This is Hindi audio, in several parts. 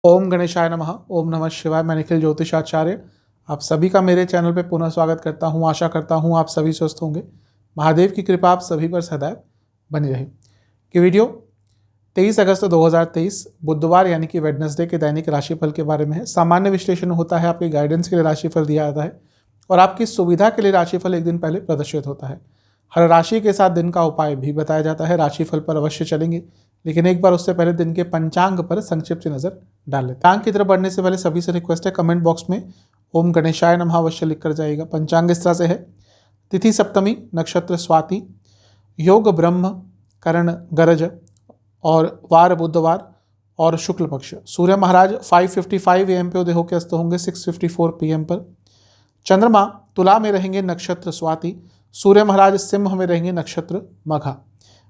ओम गणेशाय नमः। ओम नमः शिवाय। मैं निखिल ज्योतिषाचार्य आप सभी का मेरे चैनल पे पुनः स्वागत करता हूँ। आशा करता हूँ आप सभी स्वस्थ होंगे। महादेव की कृपा आप सभी पर सदैव बनी रहे। कि वीडियो 23 अगस्त 2023 बुधवार यानी कि वेडनेसडे के दैनिक राशिफल के बारे में है। सामान्य विश्लेषण होता है, आपके गाइडेंस के लिए राशिफल दिया जाता है और आपकी सुविधा के लिए राशिफल एक दिन पहले प्रदर्शित होता है। हर राशि के साथ दिन का उपाय भी बताया जाता है। राशिफल पर अवश्य चलेंगे, लेकिन एक बार उससे पहले दिन के पंचांग पर संक्षिप्त नजर डाल लेते हैं। पंचांग की तरफ बढ़ने से पहले सभी से रिक्वेस्ट है, कमेंट बॉक्स में ओम गणेशाय नमः अवश्य लिख कर जाइएगा। पंचांग इस तरह से है: तिथि सप्तमी, नक्षत्र स्वाति, योग ब्रह्म, करण गरज और वार बुधवार और शुक्ल पक्ष। सूर्य महाराज 5:55 AM पे उदय होकर अस्त होंगे 6:54 PM पर। चंद्रमा तुला में रहेंगे, नक्षत्र स्वाति। सूर्य महाराज सिंह में रहेंगे, नक्षत्र मघा।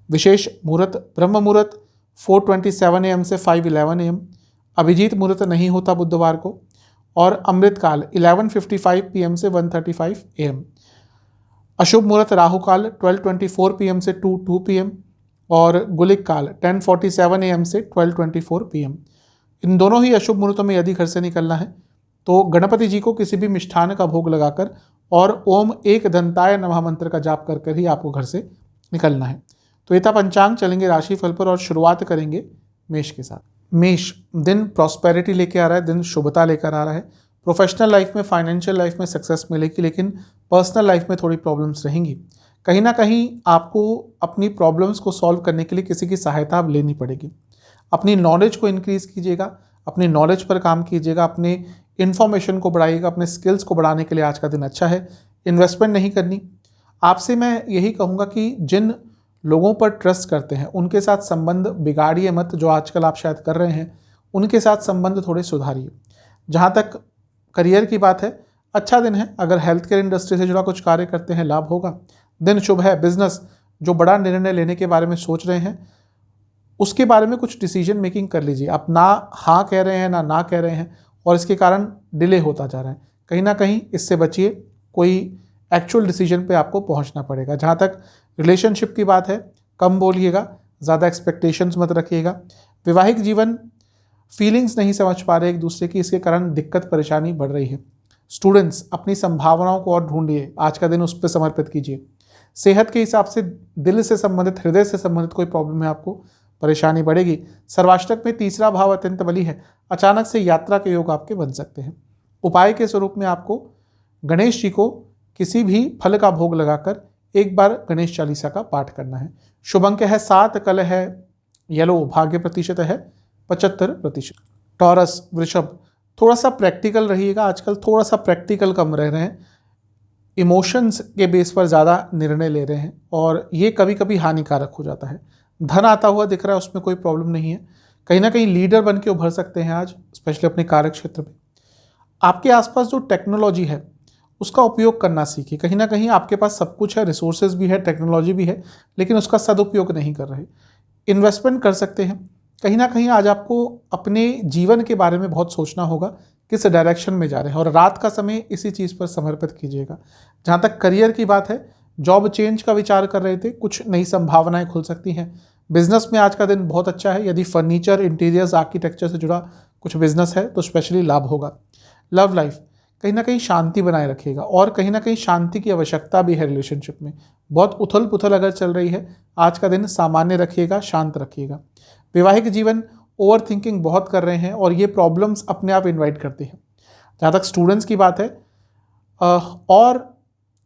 विशेष मुहूर्त ब्रह्म मुहूर्त 4:27 AM से 5:11 AM। अभिजीत मुहूर्त नहीं होता बुधवार को। और अमृत काल 11:55 PM से 1:35 AM। अशुभ मुहूर्त राहु काल 12:24 PM से 2:02 PM और गुलिक काल 10:47 AM से 12:24 PM। इन दोनों ही अशुभ मुहूर्तों में यदि घर से निकलना है तो गणपति जी को किसी भी मिष्ठान का भोग लगाकर और ओम एक दंताय नमः मंत्र का जाप कर कर ही आपको घर से निकलना है। तो ये था पंचांग। चलेंगे राशिफल पर और शुरुआत करेंगे मेष के साथ। मेष, दिन प्रॉस्पेरिटी लेके आ रहा है, दिन शुभता लेकर आ रहा है। प्रोफेशनल लाइफ में, फाइनेंशियल लाइफ में सक्सेस मिलेगी, लेकिन पर्सनल लाइफ में थोड़ी प्रॉब्लम्स रहेंगी। कहीं ना कहीं आपको अपनी प्रॉब्लम्स को सॉल्व करने के लिए किसी की सहायता अब लेनी पड़ेगी। अपनी नॉलेज को इंक्रीज कीजिएगा, अपनी नॉलेज पर काम कीजिएगा, अपने इन्फॉर्मेशन को बढ़ाइएगा, अपने स्किल्स को बढ़ाने के लिए आज का दिन अच्छा है। इन्वेस्टमेंट नहीं करनी। आपसे मैं यही कहूँगा कि जिन लोगों पर ट्रस्ट करते हैं उनके साथ संबंध बिगाड़िए मत। जो आजकल आप शायद कर रहे हैं, उनके साथ संबंध थोड़े सुधारिए। जहाँ तक करियर की बात है, अच्छा दिन है। अगर हेल्थ केयर इंडस्ट्री से जुड़ा कुछ कार्य करते हैं, लाभ होगा। दिन शुभ है। बिजनेस, जो बड़ा निर्णय लेने के बारे में सोच रहे हैं, उसके बारे में कुछ डिसीजन मेकिंग कर लीजिए। आप ना हाँ कह रहे हैं ना कह रहे हैं और इसके कारण डिले होता जा रहा है। कहीं ना कहीं इससे बचिए, कोई एक्चुअल डिसीजन पे आपको पहुंचना पड़ेगा। जहाँ तक रिलेशनशिप की बात है, कम बोलिएगा, ज़्यादा एक्सपेक्टेशंस मत रखिएगा। वैवाहिक जीवन, फीलिंग्स नहीं समझ पा रहे एक दूसरे की, इसके कारण दिक्कत परेशानी बढ़ रही है। स्टूडेंट्स, अपनी संभावनाओं को और ढूंढिए, आज का दिन उस पर समर्पित कीजिए। सेहत के हिसाब से दिल से संबंधित, हृदय से संबंधित कोई प्रॉब्लम है, आपको परेशानी बढ़ेगी। सर्वाष्टक में तीसरा भाव अत्यंत बली है। अचानक से यात्रा के योग आपके बन सकते हैं। उपाय के स्वरूप में आपको गणेश जी को किसी भी फल का भोग लगाकर एक बार गणेश चालीसा का पाठ करना है। शुभ अंक है 7, कल है येलो, भाग्य प्रतिशत है 75%। टॉरस, वृषभ, थोड़ा सा प्रैक्टिकल रहिएगा। आजकल थोड़ा सा प्रैक्टिकल कम रह रहे हैं, इमोशंस के बेस पर ज़्यादा निर्णय ले रहे हैं और ये कभी कभी हानिकारक हो जाता है। धन आता हुआ दिख रहा है, उसमें कोई प्रॉब्लम नहीं है। कहीं ना कहीं लीडर बन के उभर सकते हैं आज, स्पेशली अपने कार्य क्षेत्र में। आपके आसपास जो टेक्नोलॉजी है उसका उपयोग करना सीखिए। कहीं ना कहीं आपके पास सब कुछ है, रिसोर्सेज भी है, टेक्नोलॉजी भी है, लेकिन उसका सदुपयोग नहीं कर रहे। इन्वेस्टमेंट कर सकते हैं। कहीं ना कहीं आज आपको अपने जीवन के बारे में बहुत सोचना होगा, किस डायरेक्शन में जा रहे हैं, और रात का समय इसी चीज़ पर समर्पित कीजिएगा। जहाँ तक करियर की बात है, जॉब चेंज का विचार कर रहे थे, कुछ नई संभावनाएं खुल सकती हैं। बिजनेस में आज का दिन बहुत अच्छा है। यदि फर्नीचर, इंटीरियर्स, आर्किटेक्चर से जुड़ा कुछ बिजनेस है तो स्पेशली लाभ होगा। लव लाइफ, कहीं ना कहीं शांति बनाए रखिएगा और कहीं ना कहीं शांति की आवश्यकता भी है रिलेशनशिप में। बहुत उथल पुथल अगर चल रही है, आज का दिन सामान्य रखिएगा, शांत रखिएगा। वैवाहिक जीवन, ओवर थिंकिंग बहुत कर रहे हैं और ये प्रॉब्लम्स अपने आप इन्वाइट करते हैं। जहाँ तक स्टूडेंट्स की बात है, और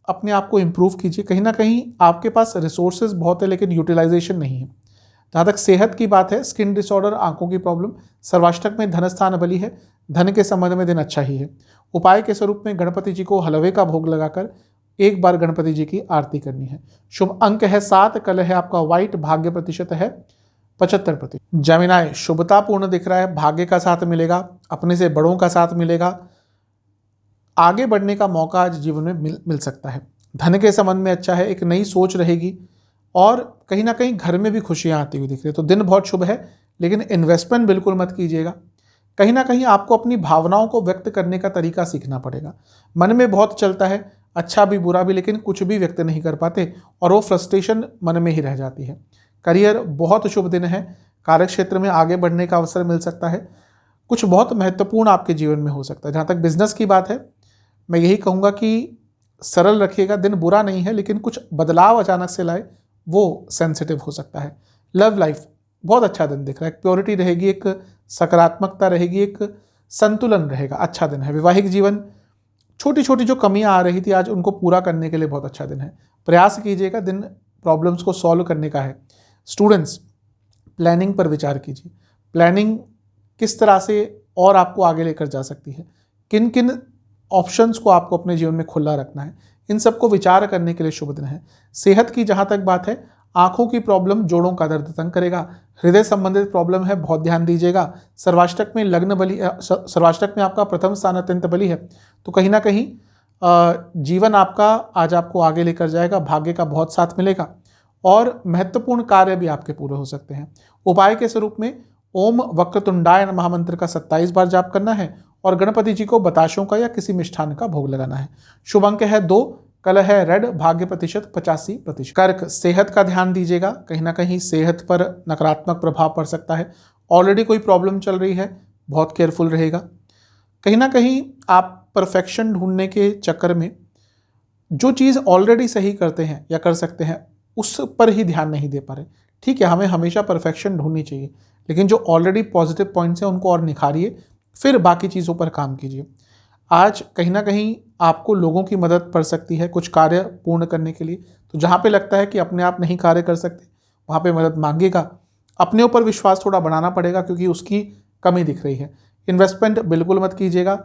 अपने आप को इम्प्रूव कीजिए। कहीं ना कहीं आपके पास रिसोर्सेज बहुत है लेकिन यूटिलाइजेशन नहीं है। जहाँ तक सेहत की बात है, स्किन डिसऑर्डर, आंखों की प्रॉब्लम। सर्वाष्टक में धनस्थान बली है। धन के संबंध में दिन अच्छा ही है। उपाय के स्वरूप में गणपति जी को हलवे का भोग लगाकर एक बार गणपति जी की आरती करनी है। शुभ अंक है 7, कल है आपका व्हाइट, भाग्य प्रतिशत है 75%। जमिनाय, शुभतापूर्ण दिख रहा है। भाग्य का साथ मिलेगा, अपने से बड़ों का साथ मिलेगा, आगे बढ़ने का मौका आज जीवन में मिल सकता है। धन के संबंध में अच्छा है, एक नई सोच रहेगी और कहीं ना कहीं घर में भी खुशियां आती हुई दिख रही है। तो दिन बहुत शुभ है, लेकिन इन्वेस्टमेंट बिल्कुल मत कीजिएगा। कहीं ना कहीं आपको अपनी भावनाओं को व्यक्त करने का तरीका सीखना पड़ेगा। मन में बहुत चलता है, अच्छा भी बुरा भी, लेकिन कुछ भी व्यक्त नहीं कर पाते और वो फ्रस्ट्रेशन मन में ही रह जाती है। करियर, बहुत शुभ दिन है। कार्यक्षेत्र में आगे बढ़ने का अवसर मिल सकता है। कुछ बहुत महत्वपूर्ण आपके जीवन में हो सकता है। जहाँ तक बिजनेस की बात है, मैं यही कहूँगा कि सरल रखिएगा, दिन बुरा नहीं है लेकिन कुछ बदलाव अचानक से लाए वो सेंसिटिव हो सकता है। लव लाइफ बहुत अच्छा दिन दिख रहा है, एक प्योरिटी रहेगी, एक सकारात्मकता रहेगी, एक संतुलन रहेगा, अच्छा दिन है। वैवाहिक जीवन, छोटी छोटी जो कमियां आ रही थी आज उनको पूरा करने के लिए बहुत अच्छा दिन है। प्रयास कीजिएगा, दिन प्रॉब्लम्स को सॉल्व करने का है। स्टूडेंट्स, प्लानिंग पर विचार कीजिए। प्लानिंग किस तरह से और आपको आगे लेकर जा सकती है, किन किन ऑप्शंस को आपको अपने जीवन में खुला रखना है, इन सबको विचार करने के लिए शुभ दिन है। सेहत की जहाँ तक बात है, आंखों की प्रॉब्लम, जोड़ों का दर्द तंग करेगा। हृदय संबंधित प्रॉब्लम है, बहुत ध्यान दीजिएगा। सर्वाष्टक में लग्न बली, सर्वाष्टक में आपका प्रथम स्थान अत्यंत बली है, तो कहीं ना कहीं जीवन आपका आज आपको आगे लेकर जाएगा, भाग्य का बहुत साथ मिलेगा और महत्वपूर्ण कार्य भी आपके पूरे हो सकते हैं। उपाय के स्वरूप में ओम वक्रतुंडाय नमः मंत्र का 27 बार जाप करना है और गणपति जी को बताशों का या किसी मिष्ठान का भोग लगाना है। शुभ अंक है 2, कलर है रेड, भाग्य प्रतिशत 85%। कर्क, सेहत का ध्यान दीजिएगा, कहीं ना कहीं सेहत पर नकारात्मक प्रभाव पड़ सकता है। ऑलरेडी कोई प्रॉब्लम चल रही है, बहुत केयरफुल रहेगा। कहीं ना कहीं आप परफेक्शन ढूंढने के चक्कर में जो चीज़ ऑलरेडी सही करते हैं या कर सकते हैं उस पर ही ध्यान नहीं दे पा रहे। ठीक है, हमें हमेशा परफेक्शन ढूंढनी चाहिए, लेकिन जो ऑलरेडी पॉजिटिव पॉइंट्स हैं उनको और निखारिए, फिर बाकी चीज़ों पर काम कीजिए। आज कहीं ना कहीं आपको लोगों की मदद पड़ सकती है कुछ कार्य पूर्ण करने के लिए, तो जहाँ पे लगता है कि अपने आप नहीं कार्य कर सकते वहाँ पे मदद मांगिएगा। अपने ऊपर विश्वास थोड़ा बढ़ाना पड़ेगा क्योंकि उसकी कमी दिख रही है। इन्वेस्टमेंट बिल्कुल मत कीजिएगा,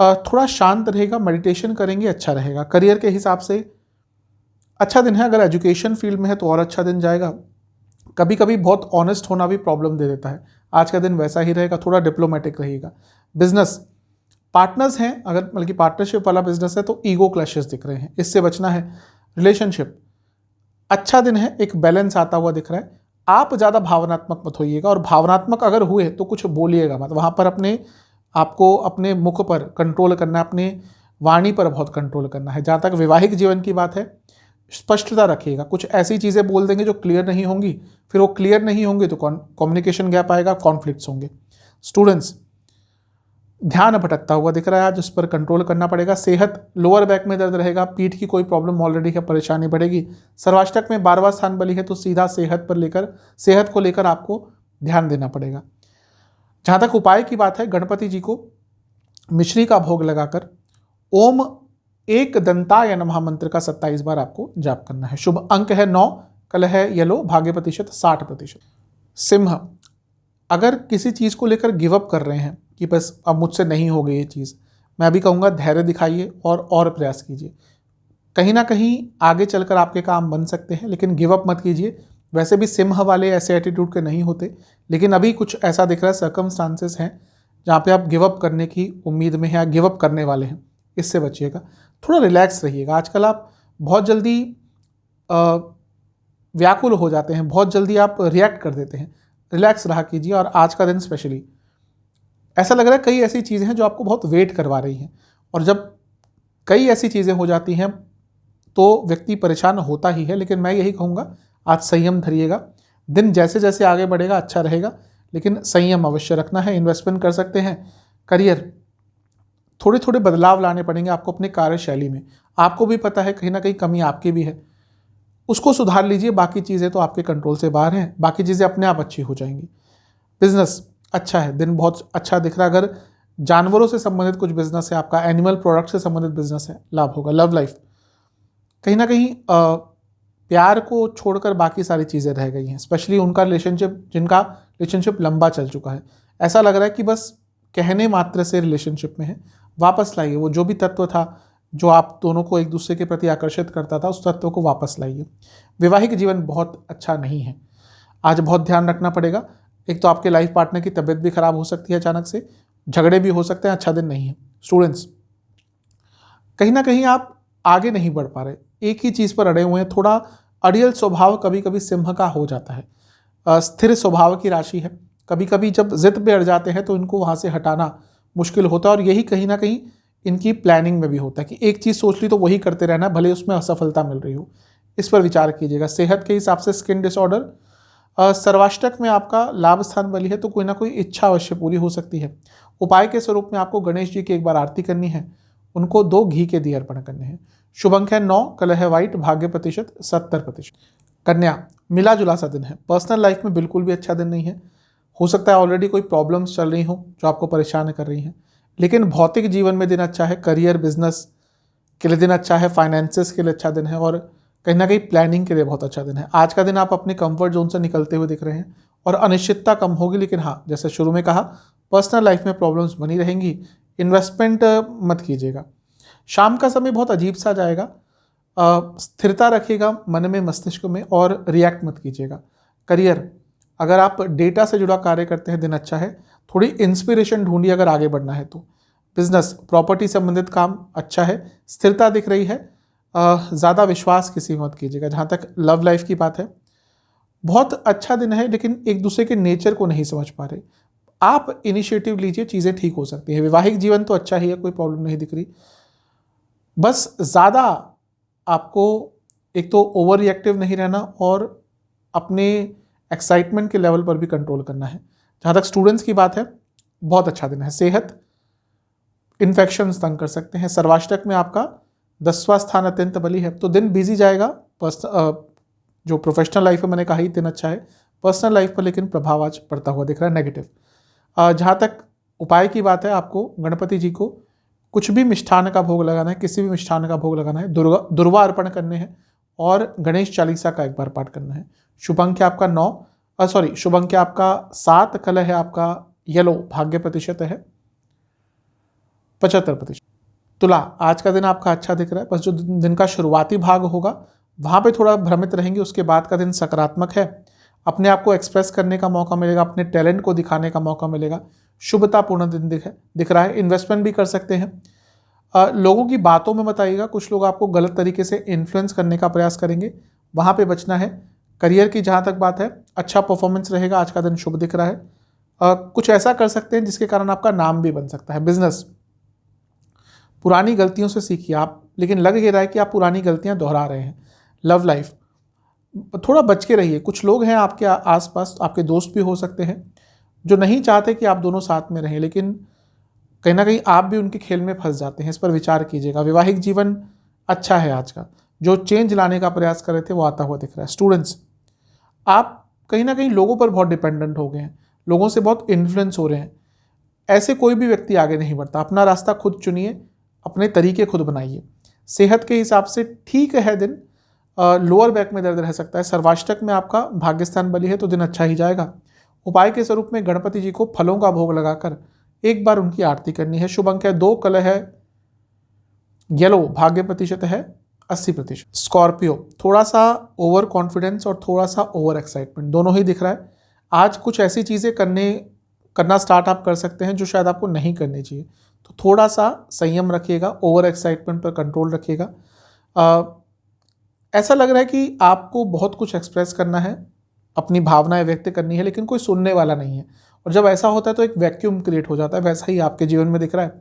थोड़ा शांत रहेगा, मेडिटेशन करेंगे अच्छा रहेगा। करियर के हिसाब से अच्छा दिन है, अगर एजुकेशन फील्ड में है तो और अच्छा दिन जाएगा। कभी कभी बहुत ऑनेस्ट होना भी प्रॉब्लम दे देता है, आज का दिन वैसा ही रहेगा, थोड़ा डिप्लोमेटिक रहिएगा। बिजनेस, पार्टनर्स हैं, अगर बल्कि पार्टनरशिप वाला बिजनेस है तो ईगो क्लैशेस दिख रहे हैं, इससे बचना है। रिलेशनशिप, अच्छा दिन है, एक बैलेंस आता हुआ दिख रहा है। आप ज़्यादा भावनात्मक मत होइएगा, और भावनात्मक अगर हुए तो कुछ बोलिएगा मत, वहाँ पर आपको अपने मुख पर कंट्रोल करना है, अपने वाणी पर बहुत कंट्रोल करना है। जहाँ तक वैवाहिक जीवन की बात है, स्पष्टता रखिएगा, कुछ ऐसी चीज़ें बोल देंगे जो क्लियर नहीं होंगी, फिर वो क्लियर नहीं होंगे तो कम्युनिकेशन गैप आएगा, कॉन्फ्लिक्ट्स होंगे। स्टूडेंट्स, ध्यान भटकता हुआ दिख रहा है आज, उस पर कंट्रोल करना पड़ेगा। सेहत, लोअर बैक में दर्द रहेगा, पीठ की कोई प्रॉब्लम ऑलरेडी है, परेशानी बढ़ेगी। सर्वाष्टक में 12वां स्थान बली है, तो सीधा सेहत को लेकर आपको ध्यान देना पड़ेगा। जहाँ तक उपाय की बात है, गणपति जी को मिश्री का भोग लगाकर ओम एक दंताय नमः मंत्र का 27 बार आपको जाप करना है। शुभ अंक है 9, कलर है येलो, भाग्य प्रतिशत 60%। सिंह, अगर किसी चीज़ को लेकर गिव अप कर रहे हैं कि बस अब मुझसे नहीं हो गई ये चीज़, मैं अभी कहूँगा धैर्य दिखाइए और प्रयास कीजिए। कहीं ना कहीं आगे चलकर आपके काम बन सकते हैं, लेकिन गिव अप मत कीजिए। वैसे भी सिंह वाले ऐसे एटीट्यूड के नहीं होते, लेकिन अभी कुछ ऐसा दिख रहा है, सर्कमस्टांसेस हैं जहाँ पे आप गिव अप करने की उम्मीद में हैं या गिव अप करने वाले हैं, इससे बचिएगा। थोड़ा रिलैक्स रहिएगा, आजकल आप बहुत जल्दी व्याकुल हो जाते हैं, बहुत जल्दी आप रिएक्ट कर देते हैं। रिलैक्स रहा कीजिए, और आज का दिन स्पेशली ऐसा लग रहा है कई ऐसी चीज़ें हैं जो आपको बहुत वेट करवा रही हैं, और जब कई ऐसी चीज़ें हो जाती हैं तो व्यक्ति परेशान होता ही है। लेकिन मैं यही कहूँगा, आज संयम धरिएगा, दिन जैसे जैसे आगे बढ़ेगा अच्छा रहेगा, लेकिन संयम अवश्य रखना है। इन्वेस्टमेंट कर सकते हैं। करियर, थोड़े थोड़े बदलाव लाने पड़ेंगे आपको अपने कार्यशैली में। आपको भी पता है कहीं ना कहीं कमी आपकी भी है, उसको सुधार लीजिए। बाकी चीज़ें तो आपके कंट्रोल से बाहर हैं, बाकी चीज़ें अपने आप अच्छी हो जाएंगी। बिजनेस अच्छा है, दिन बहुत अच्छा दिख रहा है। अगर जानवरों से संबंधित कुछ बिजनेस है आपका, एनिमल प्रोडक्ट से संबंधित बिजनेस है, लाभ होगा। लव लाइफ, कहीं ना कहीं प्यार को छोड़कर बाकी सारी चीज़ें रह गई हैं, स्पेशली उनका जिनका रिलेशनशिप लंबा चल चुका है। ऐसा लग रहा है कि बस कहने मात्र से रिलेशनशिप में है, वापस लाइए वो जो भी तत्व था जो आप दोनों को एक दूसरे के प्रति आकर्षित करता था, उस तत्व को वापस लाइए। वैवाहिक जीवन बहुत अच्छा नहीं है, आज बहुत ध्यान रखना पड़ेगा। एक तो आपके लाइफ पार्टनर की तबीयत भी खराब हो सकती है, अचानक से झगड़े भी हो सकते हैं, अच्छा दिन नहीं है। स्टूडेंट्स, कहीं ना कहीं आप आगे नहीं बढ़ पा रहे, एक ही चीज़ पर अड़े हुए हैं। थोड़ा अड़ियल स्वभाव कभी कभी सिंह का हो जाता है। स्थिर स्वभाव की राशि है, कभी कभी जब जिद पे अड़ जाते हैं तो इनको वहाँ से हटाना मुश्किल होता है, और यही कहीं ना कहीं इनकी प्लानिंग में भी होता है कि एक चीज़ सोच ली तो वही करते रहना, भले उसमें असफलता मिल रही हो। इस पर विचार कीजिएगा। सेहत के हिसाब से स्किन डिसऑर्डर, सर्वाष्टक में आपका लाभ स्थान बली है, तो कोई ना कोई इच्छा अवश्य पूरी हो सकती है। उपाय के स्वरूप में आपको गणेश जी की एक बार आरती करनी है, उनको 2 घी के दिए अर्पण करने हैं। शुभ अंक है 9, कलर है व्हाइट, भाग्य प्रतिशत 70%। कन्या, मिला जुला सा दिन है। पर्सनल लाइफ में बिल्कुल भी अच्छा दिन नहीं है। हो सकता है ऑलरेडी कोई प्रॉब्लम्स चल रही हो जो आपको परेशान कर रही हैं, लेकिन भौतिक जीवन में दिन अच्छा है। करियर बिजनेस के लिए दिन अच्छा है, फाइनेंसेस के लिए अच्छा दिन है, और कहीं ना कहीं प्लानिंग के लिए बहुत अच्छा दिन है। आज का दिन आप अपने कंफर्ट जोन से निकलते हुए दिख रहे हैं और अनिश्चितता कम होगी, लेकिन हाँ, जैसे शुरू में कहा, पर्सनल लाइफ में प्रॉब्लम्स बनी रहेंगी। इन्वेस्टमेंट मत कीजिएगा। शाम का समय बहुत अजीब सा जाएगा। स्थिरता रखिएगा मन में, मस्तिष्क में, और रिएक्ट मत कीजिएगा। करियर, अगर आप डेटा से जुड़ा कार्य करते हैं, दिन अच्छा है। थोड़ी इंस्पिरेशन ढूंढिए अगर आगे बढ़ना है तो। बिजनेस, प्रॉपर्टी संबंधित काम अच्छा है, स्थिरता दिख रही है। ज़्यादा विश्वास किसी मत कीजिएगा। जहाँ तक लव लाइफ की बात है, बहुत अच्छा दिन है, लेकिन एक दूसरे के नेचर को नहीं समझ पा रहे। आप इनिशिएटिव लीजिए, चीज़ें ठीक हो सकती हैं। वैवाहिक जीवन तो अच्छा ही है, कोई प्रॉब्लम नहीं दिख रही। बस ज़्यादा आपको एक तो ओवर रिएक्टिव नहीं रहना और अपने एक्साइटमेंट के लेवल पर भी कंट्रोल करना है। जहाँ तक स्टूडेंट्स की बात है, बहुत अच्छा दिन है। सेहत, इन्फेक्शन तंग कर सकते हैं। सर्वाष्टक में आपका 10वां स्थान अत्यंत बली है, तो दिन बिजी जाएगा। जो प्रोफेशनल लाइफ है, मैंने कहा ही दिन अच्छा है। पर्सनल लाइफ पर लेकिन प्रभाव आज पड़ता हुआ दिख रहा है, नेगेटिव। जहाँ तक उपाय की बात है, आपको गणपति जी को कुछ भी मिष्ठान का भोग लगाना है, किसी भी मिष्ठान का भोग लगाना है, दुर्वा अर्पण करने हैं, और गणेश चालीसा का एक बार पाठ करना है। शुभ अंक है आपका 9, शुभ अंक है आपका 7, कलर है आपका येलो, भाग्य प्रतिशत है 75%। तुला, आज का दिन आपका अच्छा दिख रहा है। बस जो दिन का शुरुआती भाग होगा वहाँ पे थोड़ा भ्रमित रहेंगे, उसके बाद का दिन सकारात्मक है। अपने आप को एक्सप्रेस करने का मौका मिलेगा, अपने टैलेंट को दिखाने का मौका मिलेगा। शुभतापूर्ण दिन दिख रहा है। इन्वेस्टमेंट भी कर सकते हैं। लोगों की बातों में मत आइएगा, कुछ लोग आपको गलत तरीके से इन्फ्लुएंस करने का प्रयास करेंगे, वहाँ पे बचना है। करियर की जहाँ तक बात है, अच्छा परफॉर्मेंस रहेगा। आज का दिन शुभ दिख रहा है। कुछ ऐसा कर सकते हैं जिसके कारण आपका नाम भी बन सकता है। बिजनेस, पुरानी गलतियों से सीखिए आप, लेकिन लग ये रहा है कि आप पुरानी गलतियां दोहरा रहे हैं। लव लाइफ, थोड़ा बच के रहिए। कुछ लोग हैं आपके आसपास, आपके दोस्त भी हो सकते हैं, जो नहीं चाहते कि आप दोनों साथ में रहें, लेकिन कहीं ना कहीं आप भी उनके खेल में फंस जाते हैं। इस पर विचार कीजिएगा। वैवाहिक जीवन अच्छा है आज का। जो चेंज लाने का प्रयास कर रहे थे वो आता हुआ दिख रहा है। स्टूडेंट्स, आप कहीं ना कहीं लोगों पर बहुत डिपेंडेंट हो गए हैं, लोगों से बहुत इन्फ्लुएंस हो रहे हैं। ऐसे कोई भी व्यक्ति आगे नहीं बढ़ता। अपना रास्ता खुद चुनिए, अपने तरीके खुद बनाइए। सेहत के हिसाब से ठीक है दिन। लोअर बैक में दर्द रह सकता है। सर्वाष्टक में आपका भाग्यस्थान बली है, तो दिन अच्छा ही जाएगा। उपाय के स्वरूप में गणपति जी को फलों का भोग लगाकर एक बार उनकी आरती करनी है। शुभ अंक है 2, कलर है येलो, भाग्य प्रतिशत है 80%। स्कॉर्पियो, थोड़ा सा ओवर कॉन्फिडेंस और थोड़ा सा ओवर एक्साइटमेंट दोनों ही दिख रहा है। आज कुछ ऐसी चीज़ें करना स्टार्ट आप कर सकते हैं जो शायद आपको नहीं करनी चाहिए, तो थोड़ा सा संयम रखिएगा। ओवर एक्साइटमेंट पर कंट्रोल रखिएगा। ऐसा लग रहा है कि आपको बहुत कुछ एक्सप्रेस करना है, अपनी भावनाएं व्यक्त करनी है, लेकिन कोई सुनने वाला नहीं है, और जब ऐसा होता है तो एक वैक्यूम क्रिएट हो जाता है। वैसा ही आपके जीवन में दिख रहा है।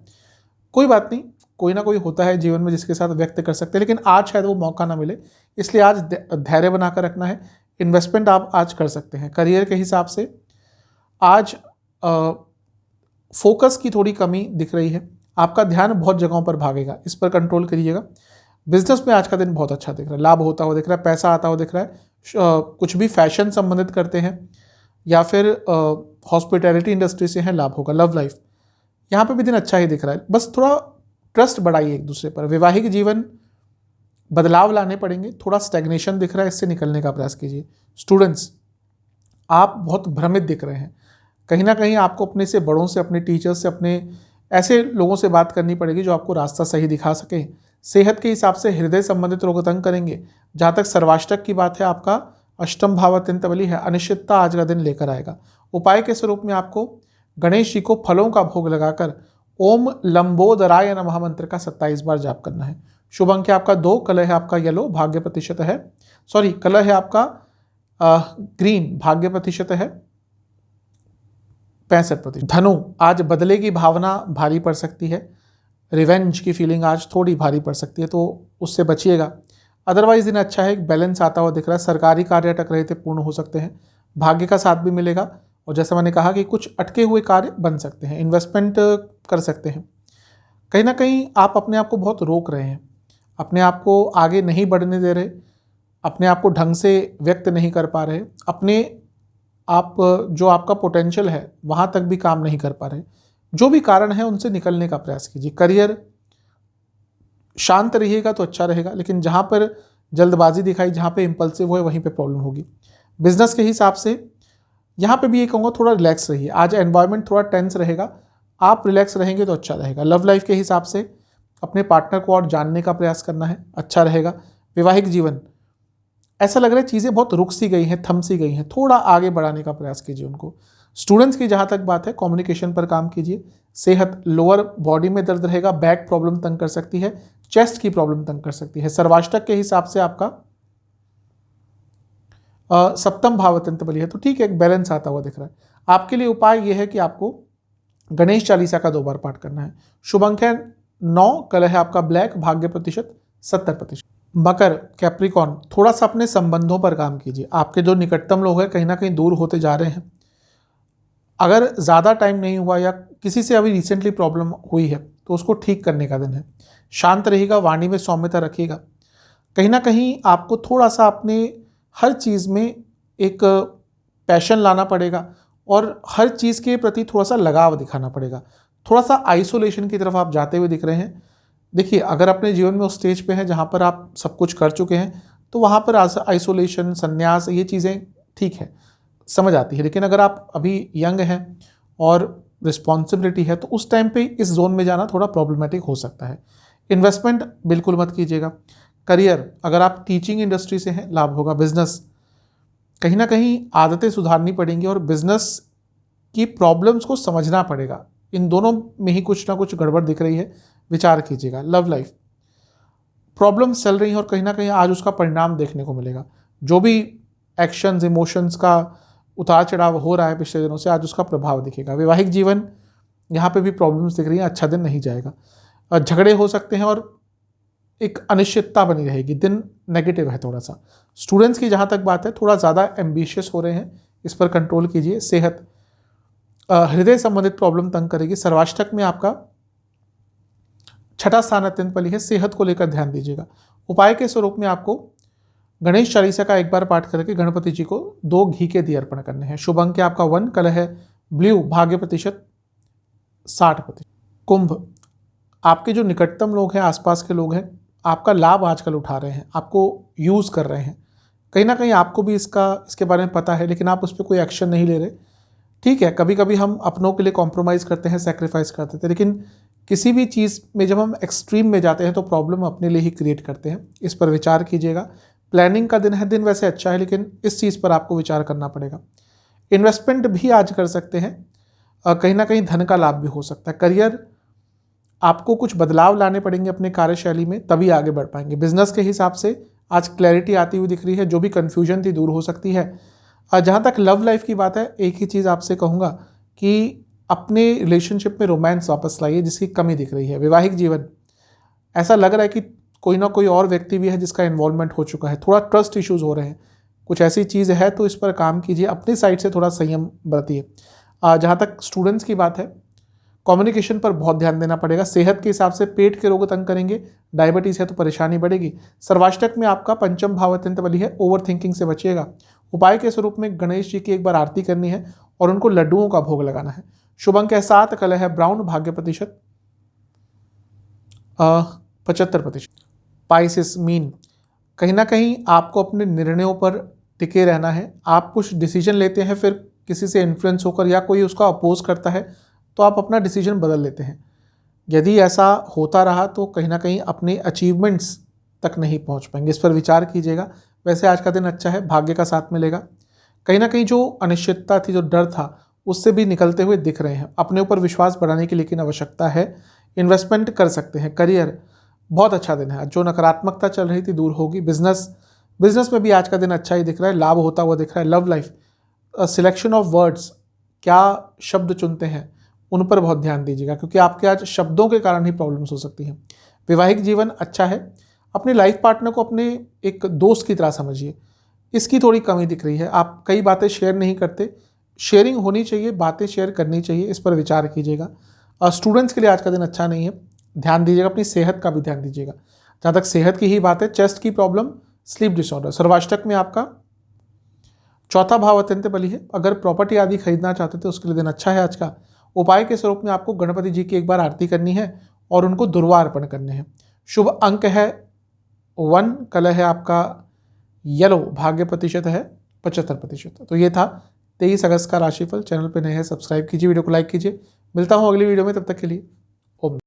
कोई बात नहीं, कोई ना कोई होता है जीवन में जिसके साथ व्यक्त कर सकते हैं, लेकिन आज शायद वो मौका ना मिले, इसलिए आज धैर्य बनाकर रखना है। इन्वेस्टमेंट आप आज कर सकते हैं। करियर के हिसाब से आज फोकस की थोड़ी कमी दिख रही है। आपका ध्यान बहुत जगहों पर भागेगा, इस पर कंट्रोल करिएगा। बिजनेस में आज का दिन बहुत अच्छा दिख रहा है। लाभ होता हुआ दिख रहा है, पैसा आता हुआ दिख रहा है। कुछ भी फैशन संबंधित करते हैं या फिर हॉस्पिटैलिटी इंडस्ट्री से हैं, लाभ होगा। लव लाइफ, यहाँ पे भी दिन अच्छा ही दिख रहा है। बस थोड़ा ट्रस्ट बढ़ाइए एक दूसरे पर। वैवाहिक जीवन बदलाव लाने पड़ेंगे, थोड़ा स्टैग्नेशन दिख रहा है, इससे निकलने का प्रयास कीजिए। स्टूडेंट्स, आप बहुत भ्रमित दिख रहे हैं। कहीं ना कहीं आपको अपने से बड़ों से, अपने टीचर्स से, अपने ऐसे लोगों से बात करनी पड़ेगी जो आपको रास्ता सही दिखा सके। सेहत के हिसाब से हृदय संबंधित रोग तंग करेंगे। जहाँ तक सर्वाष्टक की बात है, आपका अष्टम भाव अत्यंत बली है। अनिश्चितता आज का दिन लेकर आएगा। उपाय के स्वरूप में आपको गणेश जी को फलों का भोग लगाकर ओम लंबोदराय नमः मंत्र का 27 बार जाप करना है। शुभ अंक है आपका 2, कलर है आपका येलो, भाग्य प्रतिशत है कलर है आपका ग्रीन, भाग्य प्रतिशत है 65%। धनु, आज बदले की भावना भारी पड़ सकती है। रिवेंज की फीलिंग आज थोड़ी भारी पड़ सकती है, तो उससे बचिएगा। अदरवाइज दिन अच्छा है, एक बैलेंस आता हुआ दिख रहा है। सरकारी कार्य अटक रहे थे, पूर्ण हो सकते हैं। भाग्य का साथ भी मिलेगा और जैसा मैंने कहा कि कुछ अटके हुए कार्य बन सकते हैं, इन्वेस्टमेंट कर सकते हैं। कहीं ना कहीं आप अपने आप को बहुत रोक रहे हैं, अपने आप को आगे नहीं बढ़ने दे रहे, अपने आप को ढंग से व्यक्त नहीं कर पा रहे, अपने आप जो आपका पोटेंशियल है वहाँ तक भी काम नहीं कर पा रहे। जो भी कारण है उनसे निकलने का प्रयास कीजिए। करियर शांत रहिएगा तो अच्छा रहेगा, लेकिन जहाँ पर जल्दबाजी दिखाई, जहाँ पे इम्पल्सिव हो, वहीं पे प्रॉब्लम होगी। बिजनेस के हिसाब से यहाँ पे भी ये कहूँगा थोड़ा रिलैक्स रहिए। आज एनवायरनमेंट थोड़ा टेंस रहेगा, आप रिलैक्स रहेंगे तो अच्छा रहेगा। लव लाइफ के हिसाब से अपने पार्टनर को और जानने का प्रयास करना है, अच्छा रहेगा। वैवाहिक जीवन ऐसा लग रहा है चीज़ें बहुत रुक सी गई हैं, थम सी गई हैं, थोड़ा आगे बढ़ाने का प्रयास कीजिए उनको। स्टूडेंट्स की जहाँ तक बात है, कम्युनिकेशन पर काम कीजिए। सेहत, लोअर बॉडी में दर्द रहेगा, बैक प्रॉब्लम तंग कर सकती है, चेस्ट की प्रॉब्लम तंग कर सकती है। सर्वाष्टक के हिसाब से आपका सप्तम भाव अत्यंत बली है, तो ठीक है, एक बैलेंस आता हुआ दिख रहा है। आपके लिए उपाय यह है कि आपको गणेश चालीसा का 2 बार पाठ करना है। शुभ अंक है 9, कलर है आपका ब्लैक, भाग्य प्रतिशत 70%। मकर, कैप्रिकॉन, थोड़ा सा अपने संबंधों पर काम कीजिए। आपके जो निकटतम लोग हैं कहीं ना कहीं दूर होते जा रहे हैं। अगर ज़्यादा टाइम नहीं हुआ या किसी से अभी रिसेंटली प्रॉब्लम हुई है तो उसको ठीक करने का दिन है। शांत रहिएगा, वाणी में सौम्यता रखिएगा। कहीं ना कहीं आपको थोड़ा सा अपने हर चीज़ में एक पैशन लाना पड़ेगा और हर चीज़ के प्रति थोड़ा सा लगाव दिखाना पड़ेगा। थोड़ा सा आइसोलेशन की तरफ आप जाते हुए दिख रहे हैं। देखिए, अगर अपने जीवन में उस स्टेज पे हैं जहाँ पर आप सब कुछ कर चुके हैं तो वहाँ पर आइसोलेशन, संन्यास, ये चीज़ें ठीक है, समझ आती है। लेकिन अगर आप अभी यंग हैं और रिस्पॉन्सिबिलिटी है तो उस टाइम पे इस जोन में जाना थोड़ा प्रॉब्लमेटिक हो सकता है। इन्वेस्टमेंट बिल्कुल मत कीजिएगा। करियर, अगर आप टीचिंग इंडस्ट्री से हैं, लाभ होगा। बिजनेस, कहीं ना कहीं आदतें सुधारनी पड़ेंगी और बिजनेस की प्रॉब्लम्स को समझना पड़ेगा। इन दोनों में ही कुछ ना कुछ गड़बड़ दिख रही है, विचार कीजिएगा। लव लाइफ, प्रॉब्लम्स चल रही हैं और कहीं ना कहीं आज उसका परिणाम देखने को मिलेगा। जो भी एक्शंस, इमोशंस का उतार चढ़ाव हो रहा है पिछले दिनों से, आज उसका प्रभाव दिखेगा। वैवाहिक जीवन, यहाँ पे भी प्रॉब्लम्स दिख रही हैं, अच्छा दिन नहीं जाएगा। झगड़े हो सकते हैं और एक अनिश्चितता बनी रहेगी, दिन नेगेटिव है थोड़ा सा। स्टूडेंट्स की जहाँ तक बात है, थोड़ा ज़्यादा एम्बिशियस हो रहे हैं, इस पर कंट्रोल कीजिए। सेहत, हृदय संबंधित प्रॉब्लम तंग करेगी। सर्वाष्टक में आपका 6ठा स्थान अत्यंत बली है, सेहत को लेकर ध्यान दीजिएगा। उपाय के स्वरूप में आपको गणेश चालीसा का 1 बार पाठ करके गणपति जी को 2 घी के दिए अर्पण करने हैं। शुभ अंक आपका 1, कलर है ब्लू, भाग्य प्रतिशत 60%। कुंभ, आपके जो निकटतम लोग हैं, आसपास के लोग हैं, आपका लाभ आजकल उठा रहे हैं, आपको यूज़ कर रहे हैं। कहीं ना कहीं आपको भी इसके बारे में पता है, लेकिन आप उस पर कोई एक्शन नहीं ले रहे। ठीक है, कभी कभी हम अपनों के लिए कॉम्प्रोमाइज़ करते हैं, सेक्रीफाइस करते थे, लेकिन किसी भी चीज़ में जब हम एक्सट्रीम में जाते हैं तो प्रॉब्लम अपने लिए ही क्रिएट करते हैं। इस पर विचार कीजिएगा। प्लानिंग का दिन है, दिन वैसे अच्छा है लेकिन इस चीज़ पर आपको विचार करना पड़ेगा। इन्वेस्टमेंट भी आज कर सकते हैं, कहीं ना कहीं धन का लाभ भी हो सकता है। करियर, आपको कुछ बदलाव लाने पड़ेंगे अपने कार्यशैली में, तभी आगे बढ़ पाएंगे। बिजनेस के हिसाब से आज क्लैरिटी आती हुई दिख रही है, जो भी कन्फ्यूजन थी दूर हो सकती है। जहाँ तक लव लाइफ की बात है, एक ही चीज़ आपसे कहूँगा कि अपने रिलेशनशिप में रोमांस वापस लाइए, जिसकी कमी दिख रही है। वैवाहिक जीवन, ऐसा लग रहा है कि कोई ना कोई और व्यक्ति भी है जिसका इन्वॉल्वमेंट हो चुका है, थोड़ा ट्रस्ट इश्यूज़ हो रहे हैं, कुछ ऐसी चीज़ है तो इस पर काम कीजिए, अपनी साइड से थोड़ा संयम बरतिए। जहाँ तक स्टूडेंट्स की बात है, कम्युनिकेशन पर बहुत ध्यान देना पड़ेगा। सेहत के हिसाब से पेट के रोग तंग करेंगे, डायबिटीज़ है तो परेशानी बढ़ेगी। सर्वाष्टक में आपका 5म भाव अत्यंत बली है, ओवर थिंकिंग से बचिएगा। उपाय के स्वरूप में गणेश जी की 1 बार आरती करनी है और उनको लड्डुओं का भोग लगाना है। शुभ अंक है 7, कलर है ब्राउन, भाग्य प्रतिशत 75%। पाइसेस, मीन, कहीं ना कहीं आपको अपने निर्णयों पर टिके रहना है। आप कुछ डिसीजन लेते हैं, फिर किसी से इन्फ्लुएंस होकर या कोई उसका अपोज करता है तो आप अपना डिसीजन बदल लेते हैं। यदि ऐसा होता रहा तो कहीं ना कहीं अपने अचीवमेंट्स तक नहीं पहुंच पाएंगे, इस पर विचार कीजिएगा। वैसे आज का दिन अच्छा है, भाग्य का साथ मिलेगा। कहीं ना कहीं जो अनिश्चितता थी, जो डर था, उससे भी निकलते हुए दिख रहे हैं। अपने ऊपर विश्वास बढ़ाने की लेकिन आवश्यकता है। इन्वेस्टमेंट कर सकते हैं। करियर, बहुत अच्छा दिन है, जो नकारात्मकता चल रही थी दूर होगी। बिजनेस में भी आज का दिन अच्छा ही दिख रहा है, लाभ होता हुआ दिख रहा है। Love life, selection of words, क्या शब्द चुनते हैं उन पर बहुत ध्यान दीजिएगा, क्योंकि आपके आज शब्दों के कारण ही प्रॉब्लम्स हो सकती हैं। वैवाहिक जीवन अच्छा है। अपने लाइफ पार्टनर को अपने एक दोस्त की तरह समझिए। इसकी थोड़ी कमी दिख रही है। आप कई बातें शेयर नहीं करते, शेयरिंग होनी चाहिए, बातें शेयर करनी चाहिए, इस पर विचार कीजिएगा। और स्टूडेंट्स के लिए आज का दिन अच्छा नहीं है, ध्यान दीजिएगा, अपनी सेहत का भी ध्यान दीजिएगा। जहाँ तक सेहत की ही बात है, चेस्ट की प्रॉब्लम, स्लीप डिसऑर्डर। सर्वाष्टक में आपका चौथा भाव अत्यंत बली है। अगर प्रॉपर्टी आदि खरीदना चाहते थे उसके लिए दिन अच्छा है आज का। उपाय के स्वरूप में आपको गणपति जी की एक बार आरती करनी है और उनको दुर्वा अर्पण करने हैं। शुभ अंक है 1, कलर है आपका येलो, भाग्य प्रतिशत है 75%। तो ये था 23 अगस्त का राशिफल। चैनल पे नए हैं सब्सक्राइब कीजिए, वीडियो को लाइक कीजिए। मिलता हूँ अगली वीडियो में, तब तक के लिए ओम।